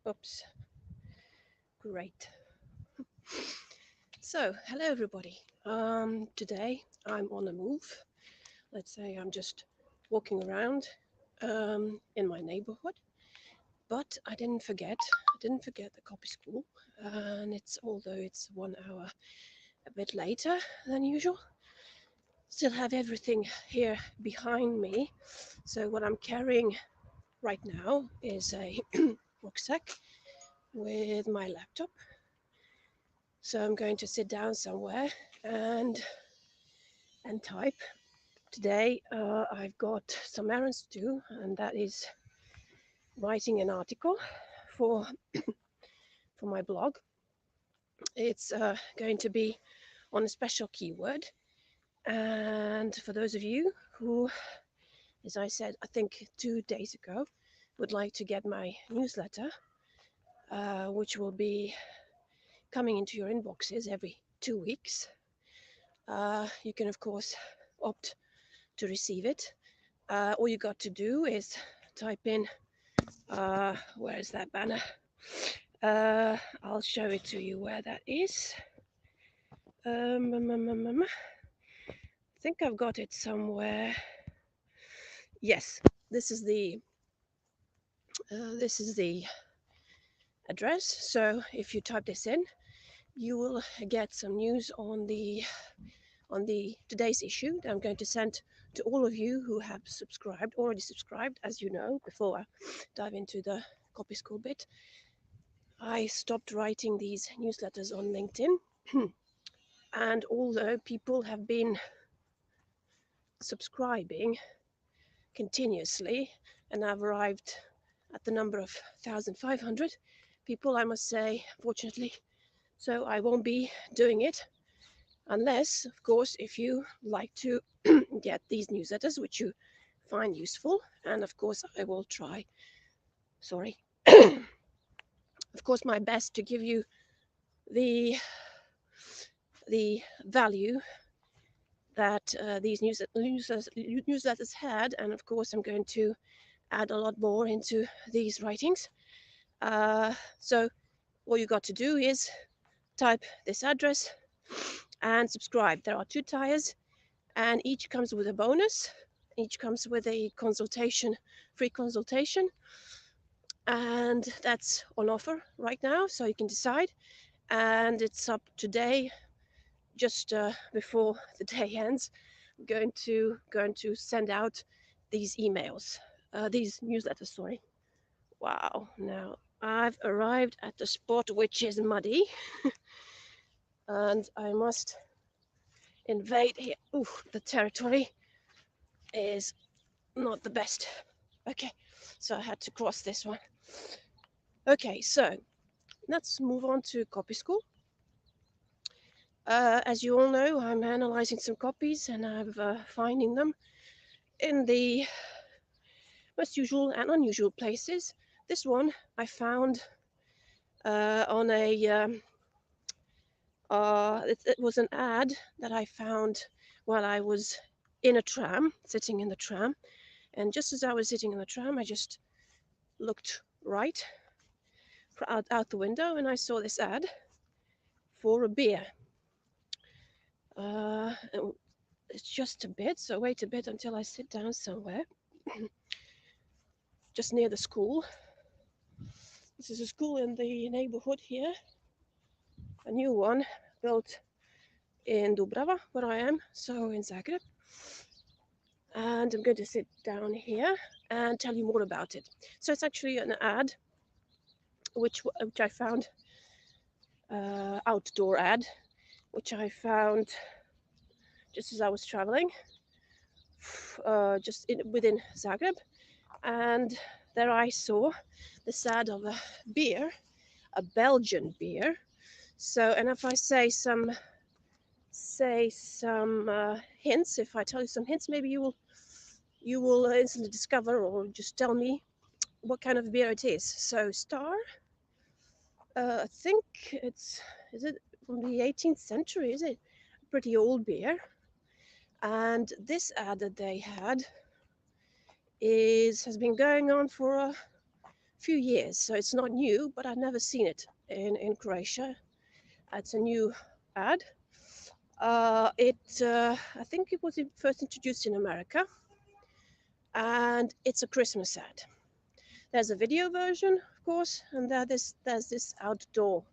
Oops. Great. So, hello everybody. Today I'm on the move. Let's say I'm just walking around in my neighborhood, but I didn't forget. I didn't forget the copy school, and although it's 1 hour a bit later than usual, still have everything here behind me. So what I'm carrying right now is a rucksack with my laptop. So I'm going to sit down somewhere and type. Today I've got some errands to do, and that is writing an article for for my blog. It's going to be on a special keyword, and for those of you who, as I said, I think 2 days ago, would like to get my newsletter, which will be coming into your inboxes every 2 weeks, you can of course opt to receive it. All you got to do is type in, where is that banner? I'll show it to you where that is. I think I've got it somewhere. Yes, this is the address. So if you type this in, you will get some news on the today's issue that I'm going to send to all of you who have already subscribed. As you know, before I dive into the copy school bit, I stopped writing these newsletters on LinkedIn. And although people have been subscribing continuously, and I've arrived at the number of 1,500 people, I must say, fortunately, so I won't be doing it unless, of course, if you like to get these newsletters, which you find useful, and of course I will try, of course, my best to give you the value that these newsletters had, and of course I'm going to add a lot more into these writings. So all you got to do is type this address and subscribe. There are 2 tiers, and each comes with a bonus. Each comes with a free consultation, and that's on offer right now, so you can decide. And it's up today, just before the day ends. I'm going to send out these newsletters. Sorry. Wow. Now I've arrived at the spot which is muddy, and I must invade here. Ooh, the territory is not the best. Okay, so I had to cross this one. Okay, so let's move on to copy school. As you all know, I'm analyzing some copies, and I'm finding them in the most usual and unusual places. This one I found on a it was an ad that I found while I was in a tram, sitting in the tram. And just as I was sitting in the tram, I just looked right out the window, and I saw this ad for a beer. It's just a bit, so wait a bit until I sit down somewhere. Just near the school. This is a school in the neighborhood here, a new one built in Dubrava, where I am, so in Zagreb. And I'm going to sit down here and tell you more about it. So it's actually an ad which I found, outdoor ad, which I found just as I was traveling, within Zagreb, and there I saw this ad of a beer, a Belgian beer. So, and if I say some hints, if I tell you some hints, maybe you will instantly discover, or just tell me what kind of beer it is. So, Star, I think is it from the 18th century? Is it a pretty old beer? And this ad that they had has been going on for few years, so it's not new, but I've never seen it in Croatia. It's a new ad. I think it was first introduced in America, and it's a Christmas ad. There's a video version, of course, and there's this outdoor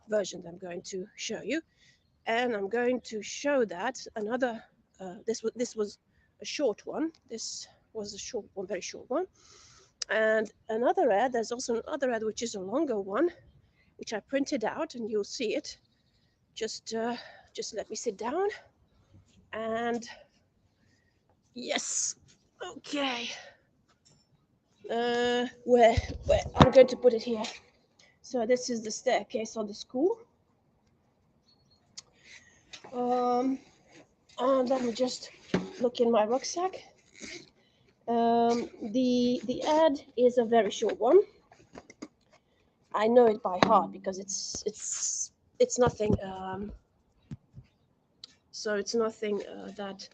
version that I'm going to show you, and I'm going to show that another. This was a short one. This was a short one, very short one, and another ad. There's also another ad which is a longer one, which I printed out, and you'll see it. Just let me sit down, and yes, okay. Where I'm going to put it here. So this is the staircase of the school. And let me just look in my rucksack. The ad is a very short one. I know it by heart because it's nothing. So it's nothing that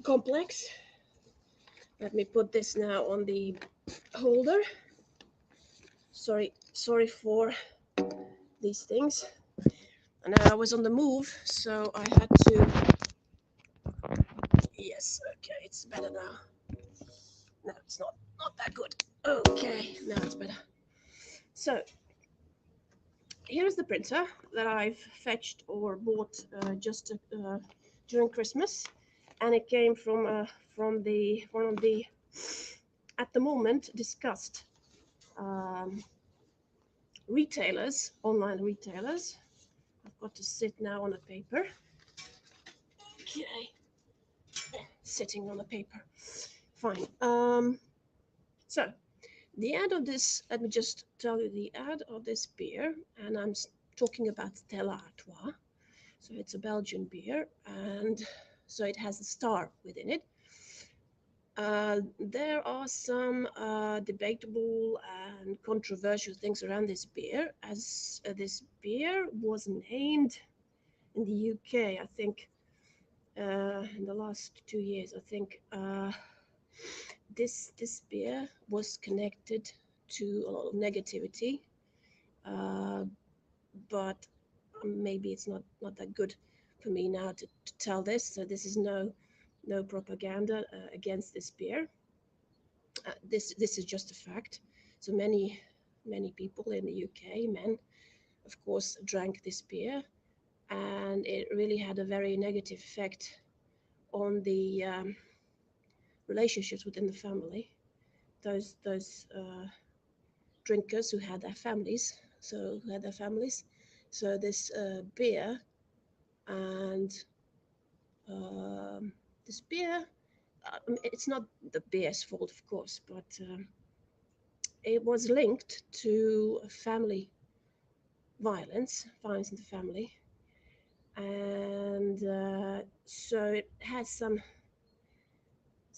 complex. Let me put this now on the holder. Sorry for these things. And I was on the move, so I had to. Yes, okay, it's better now. No, it's not that good. Okay, now it's better. So here's the printer that I've fetched or bought just during Christmas, and it came from one of the at the moment discussed retailers, online retailers. I've got to sit now on a paper. Okay, sitting on the paper. Fine. So the ad of this, let me just tell you the ad of this beer, and I'm talking about Stela Artois. So it's a Belgian beer, and so it has a star within it. There are some debatable and controversial things around this beer, as this beer was named in the UK, I think, in the last 2 years. I think this beer was connected to a lot of negativity, but maybe it's not that good for me now to tell this. So this is no propaganda against this beer. This is just a fact. So many people in the UK, men, of course, drank this beer, and it really had a very negative effect on the relationships within the family. Those drinkers who had their families, so this beer and this beer, it's not the beer's fault, of course, but it was linked to family violence in the family, and so it has some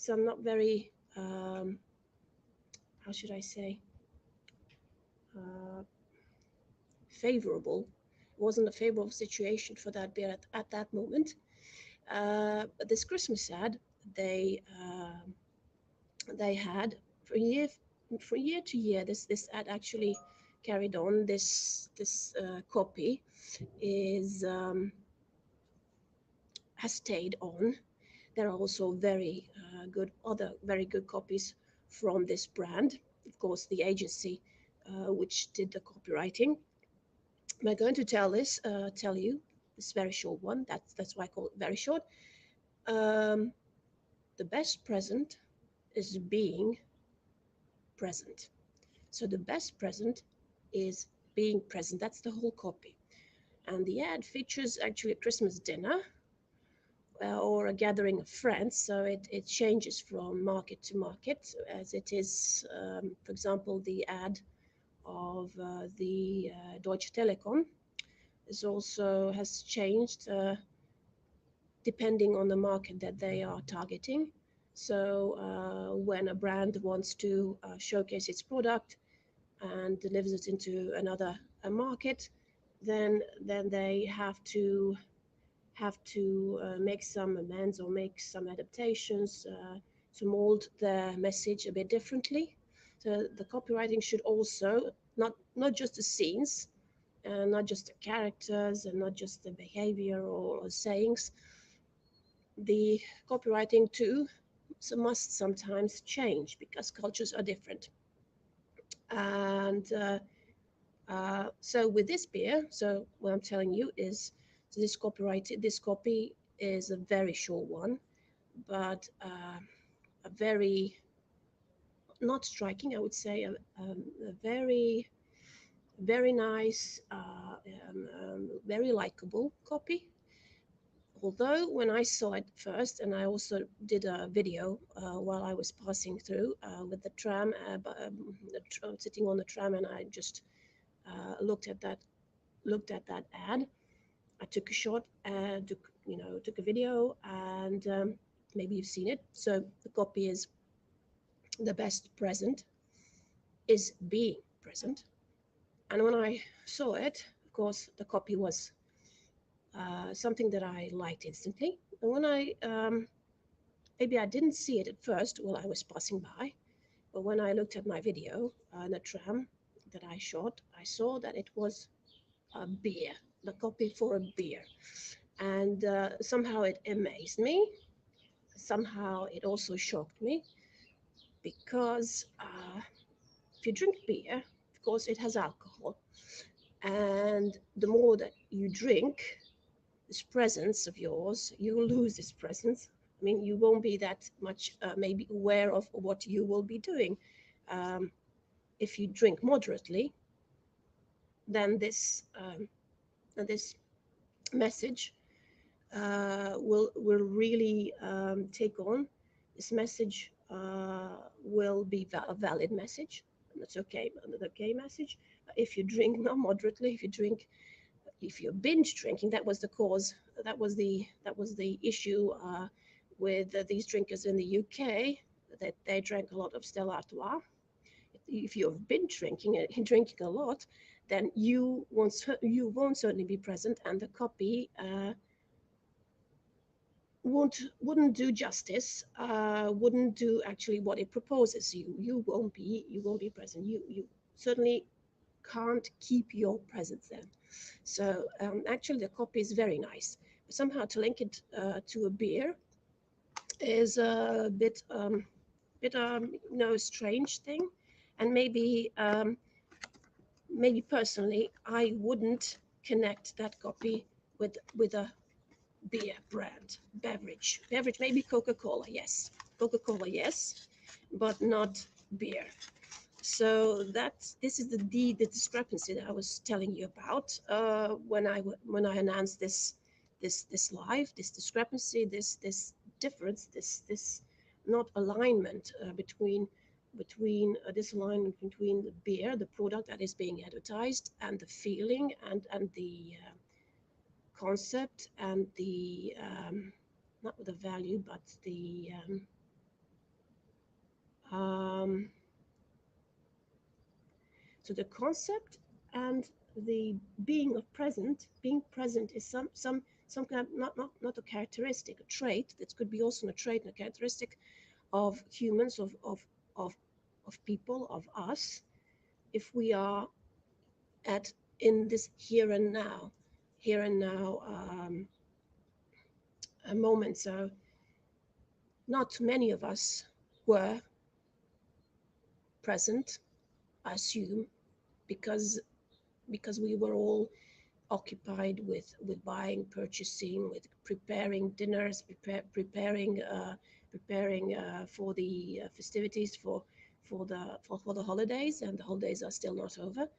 not very how should I say, favorable. It wasn't a favorable situation for that beer at that moment. But this Christmas ad, they had from year to year. This ad actually carried on. This copy is has stayed on. There are also very good copies from this brand. Of course, the agency which did the copywriting. I'm going to tell you this very short one. That's why I call it very short. The best present is being present. So the best present is being present. That's the whole copy. And the ad features actually a Christmas dinner or a gathering of friends. So it changes from market to market, as it is, for example, the ad of the Deutsche Telekom has changed depending on the market that they are targeting. So when a brand wants to showcase its product and delivers it into another market, then they have to make some amends or make some adaptations to mold their message a bit differently. So the copywriting should also not just the scenes, and not just the characters, and not just the behavior or sayings. The copywriting too must sometimes change because cultures are different. And so with this beer, so what I'm telling you is, so this copy is a very short one, but a very not striking, I would say, a very very nice, very likable copy. Although when I saw it first, and I also did a video while I was passing through with the tram, sitting on the tram, and I just looked at that ad. I took a shot, took a video, and maybe you've seen it. So the copy is, the best present is being present. And when I saw it, of course, the copy was something that I liked instantly. And when maybe I didn't see it at first while I was passing by, but when I looked at my video in the tram that I shot, I saw that it was a beer, the copy for a beer. And somehow it amazed me. Somehow it also shocked me because if you drink beer, of course, it has alcohol. And the more that you drink, this presence of yours, you lose this presence. I mean, you won't be that much maybe aware of what you will be doing. Um, if you drink moderately, then this message will really take on. This message will be a valid message, and that's okay. An okay message. If you drink not moderately, if you're binge drinking, that was the cause. That was the issue with these drinkers in the UK, that they drank a lot of Stela Artois. If you've been drinking drinking a lot, then you won't certainly be present, and the copy wouldn't do justice, wouldn't do actually what it proposes. You won't be present. You certainly can't keep your presence then. So actually the copy is very nice, but somehow to link it to a beer is a bit strange thing. And maybe personally I wouldn't connect that copy with a beer brand, beverage, maybe Coca-Cola, yes, but not beer. So this is the discrepancy that I was telling you about when I announced this live, this discrepancy, this difference, this not alignment this alignment between the beer, the product that is being advertised, and the feeling and the concept, and the not the value, but the um, so the concept and the being present is some kind of, not a characteristic, a trait that could be also a trait and a characteristic of humans, of of people, of us, if we are at in this here and now a moment. So not many of us were present, I assume, because we were all occupied with buying, purchasing, with preparing dinners, preparing for the festivities, for the holidays, and the holidays are still not over.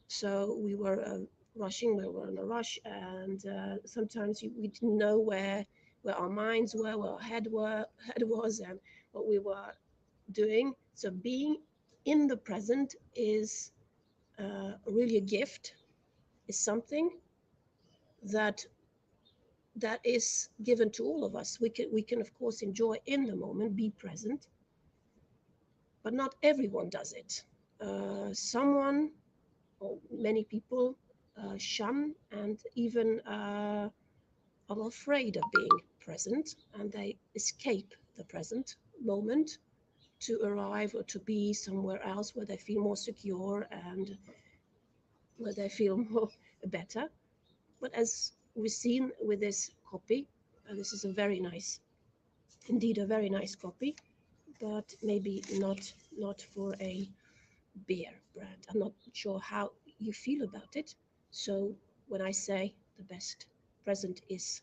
So we were rushing. We were in a rush, and sometimes we didn't know where our minds were, where our head was, and what we were doing. So being in the present is really a gift, is something that is given to all of us. We can of course enjoy in the moment, be present, but not everyone does it. Someone or many people shun and even are afraid of being present, and they escape the present moment to arrive or to be somewhere else where they feel more secure and where they feel more better. But as we've seen with this copy, this is a very nice, indeed a very nice copy, but maybe not for a beer brand. I'm not sure how you feel about it. So when I say the best present is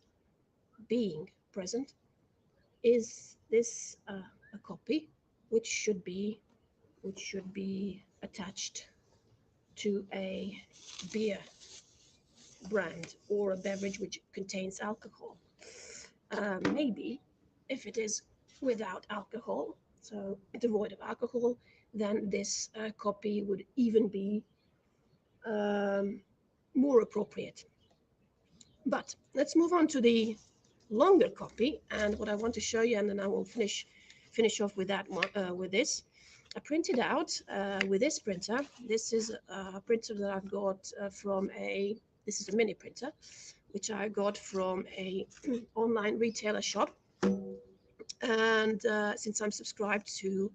being present, is this a copy which should be attached to a beer brand or a beverage which contains alcohol? Maybe if it is without alcohol, so devoid of alcohol, then this copy would even be um, more appropriate. But let's move on to the longer copy, and what I want to show you, and then I will finish off with that one, with this. I printed out with this printer. This is a printer that I've got from a. This is a mini printer, which I got from a online retailer shop. And since I'm subscribed to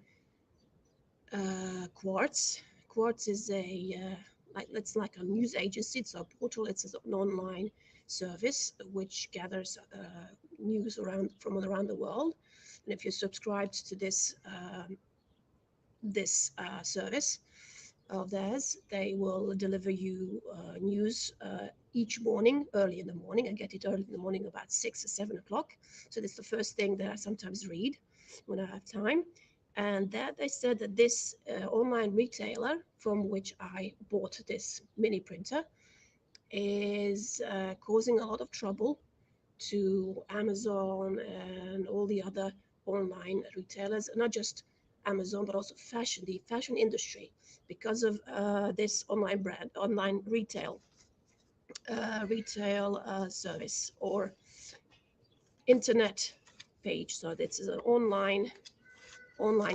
Quartz, Quartz is it's like a news agency. It's a portal. It's an online service which gathers news from around the world. And if you're subscribed to this service of theirs, they will deliver you news each morning, early in the morning. I get it early in the morning, about 6 or 7 o'clock. So that's the first thing that I sometimes read when I have time. And that they said that this online retailer from which I bought this mini printer is causing a lot of trouble to Amazon and all the other online retailers, not just Amazon, but also the fashion industry, because of this online retail service or internet page. So this is an online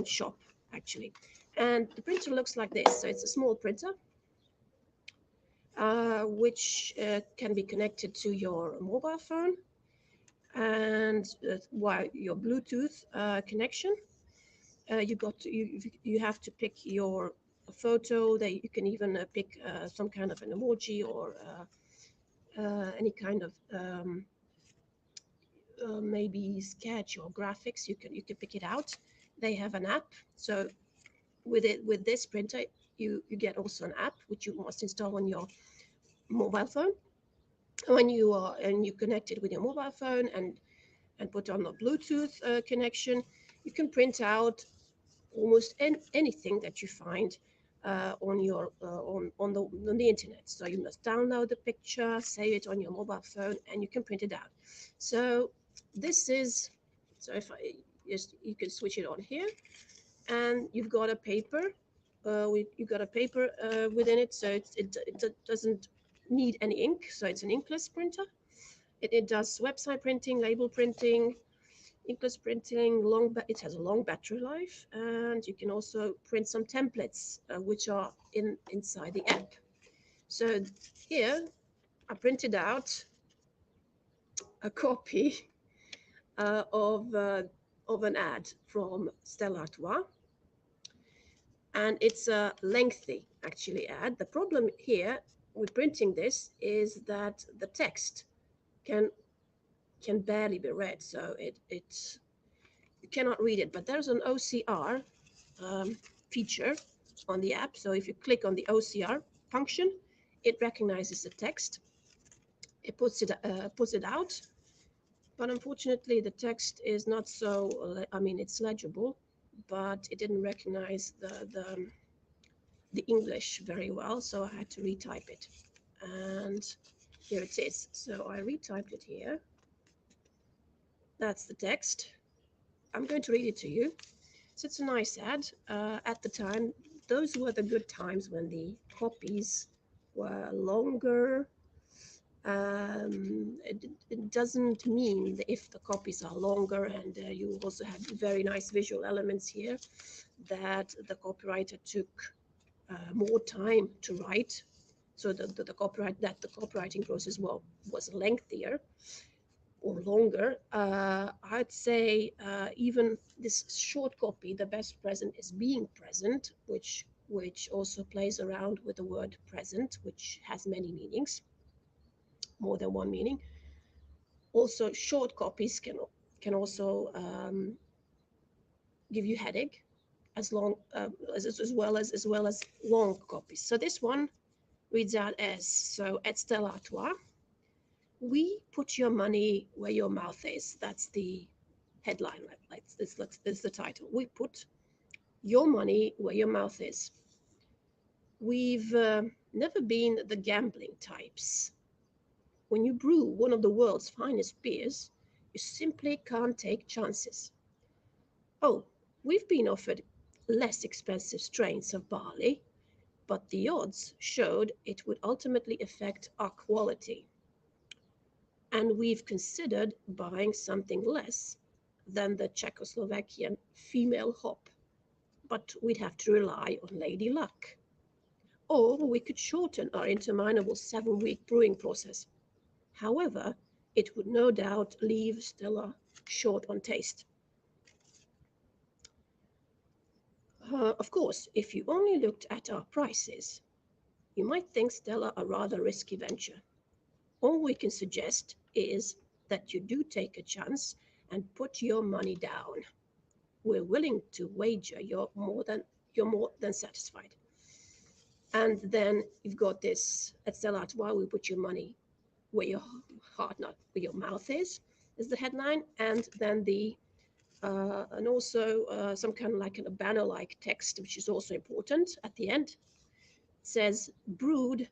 shop actually, and the printer looks like this. So it's a small printer which can be connected to your mobile phone and via your Bluetooth connection. You have to pick your photo. You can even pick some kind of an emoji or any kind of maybe sketch or graphics. You can pick it out. They have an app. So with this printer, you get also an app which you must install on your mobile phone. When you connect it with your mobile phone and put on a Bluetooth connection, you can print out almost anything that you find on your on the internet. So you must download the picture, save it on your mobile phone, and you can print it out. So this is, so if I just, you can switch it on here, and you've got a paper. You've got a paper within it, so it doesn't need any ink. So it's an inkless printer. It does website printing, label printing, inkless printing. It has a long battery life, and you can also print some templates which are inside the app. So here I printed out a copy of an ad from Stela Artois, and it's a lengthy actually ad. The problem here with printing this is that the text can barely be read, so you cannot read it. But there's an OCR feature on the app. So if you click on the OCR function, it recognizes the text. It puts it out. But unfortunately, the text is not so. I mean, it's legible, but it didn't recognize the English very well. So I had to retype it, and here it is. So I retyped it here. That's the text. I'm going to read it to you. So it's a nice ad. At the time, those were the good times when the copies were longer. It doesn't mean that if the copies are longer, and you also have very nice visual elements here, that the copywriter took more time to write. So the copywriting process was lengthier. or longer. I'd say even this short copy, the best present is being present, which also plays around with the word present, which has many meanings, more than one meaning. Also, short copies can also give you headache, as well as long copies. So this one reads out as so at Stela Artois. We put your money where your mouth is. That's the headline, right? Like this the title. We put your money where your mouth is. We've never been the gambling types. When you brew one of the world's finest beers, you simply can't take chances. Oh, we've been offered less expensive strains of barley, but the odds showed it would ultimately affect our quality. And we've considered buying something less than the Czechoslovakian female hop, but we'd have to rely on Lady Luck. Or we could shorten our interminable 7-week brewing process. However, it would no doubt leave Stella short on taste. Of course, if you only looked at our prices, you might think Stella a rather risky venture. All we can suggest is that you do take a chance and put your money down. We're willing to wager you're more than satisfied. And then you've got this at Stella Artois, we put your money where your heart, not where your mouth is the headline, and then and also some kind of like a banner-like text, which is also important at the end. It says, brewed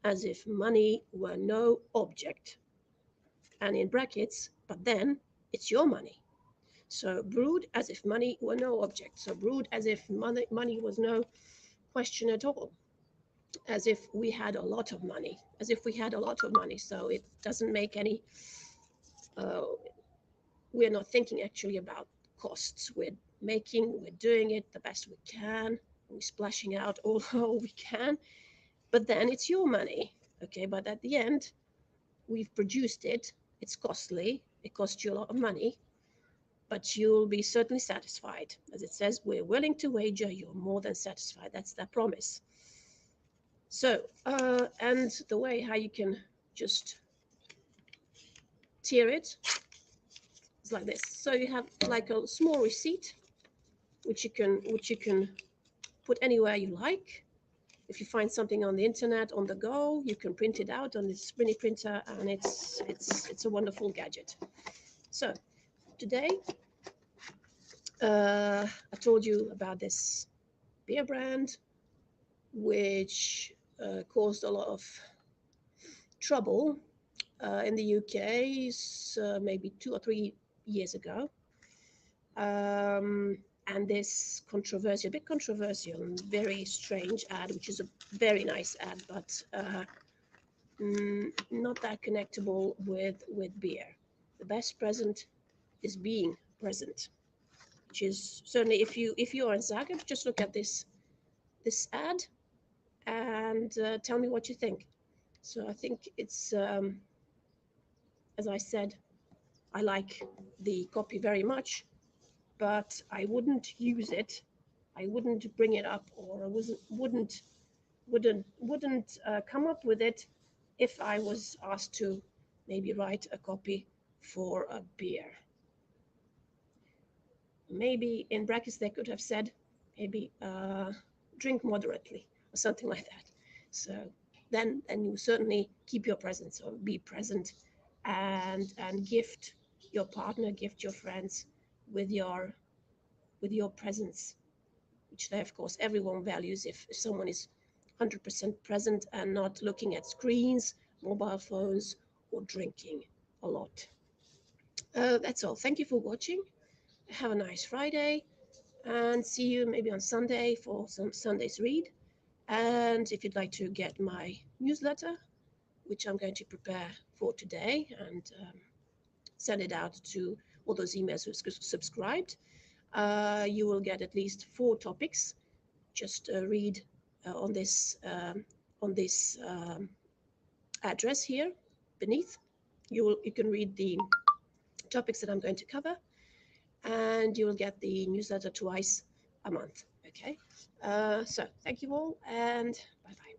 as if money were no object, and in brackets, but then it's your money. So brewed as if money were no object. So brewed as if money was no question at all, as if we had a lot of money, So it doesn't make any, uh, we're not thinking actually about costs. We're doing it the best we can. We're splashing out all we can, but then it's your money. Okay, but at the end, we've produced it. It's costly. It costs you a lot of money, but you'll be certainly satisfied. As it says, we're willing to wager you're more than satisfied. That's their promise. So, and the way how you can just tier it is like this. So you have like a small receipt, which you can put anywhere you like. If you find something on the internet on the go, you can print it out on this mini printer, and it's a wonderful gadget. So today, I told you about this beer brand, which caused a lot of trouble in the UK maybe 2 or 3 years ago. And this a bit controversial and very strange ad, which is a very nice ad, but not that connectable with beer. The best present is being present, which is certainly, if you are in Zagreb, just look at this ad and tell me what you think. So I think it's, as I said, I like the copy very much, but I wouldn't use it. I wouldn't bring it up, or I wouldn't come up with it if I was asked to maybe write a copy for a beer. Maybe in brackets they could have said maybe drink moderately or something like that. So then you certainly keep your presence, or be present, and gift your partner, gift your friends with your presence, which they, of course, everyone values if someone is 100% present and not looking at screens, mobile phones, or drinking a lot. That's all. Thank you for watching. Have a nice Friday, and see you maybe on Sunday for some Sunday's read. And if you'd like to get my newsletter, which I'm going to prepare for today and send it out to all those emails who subscribed, you will get at least 4 topics. Just read on this address here beneath. You can read the topics that I'm going to cover, and you will get the newsletter twice a month. Okay, so thank you all, and bye bye.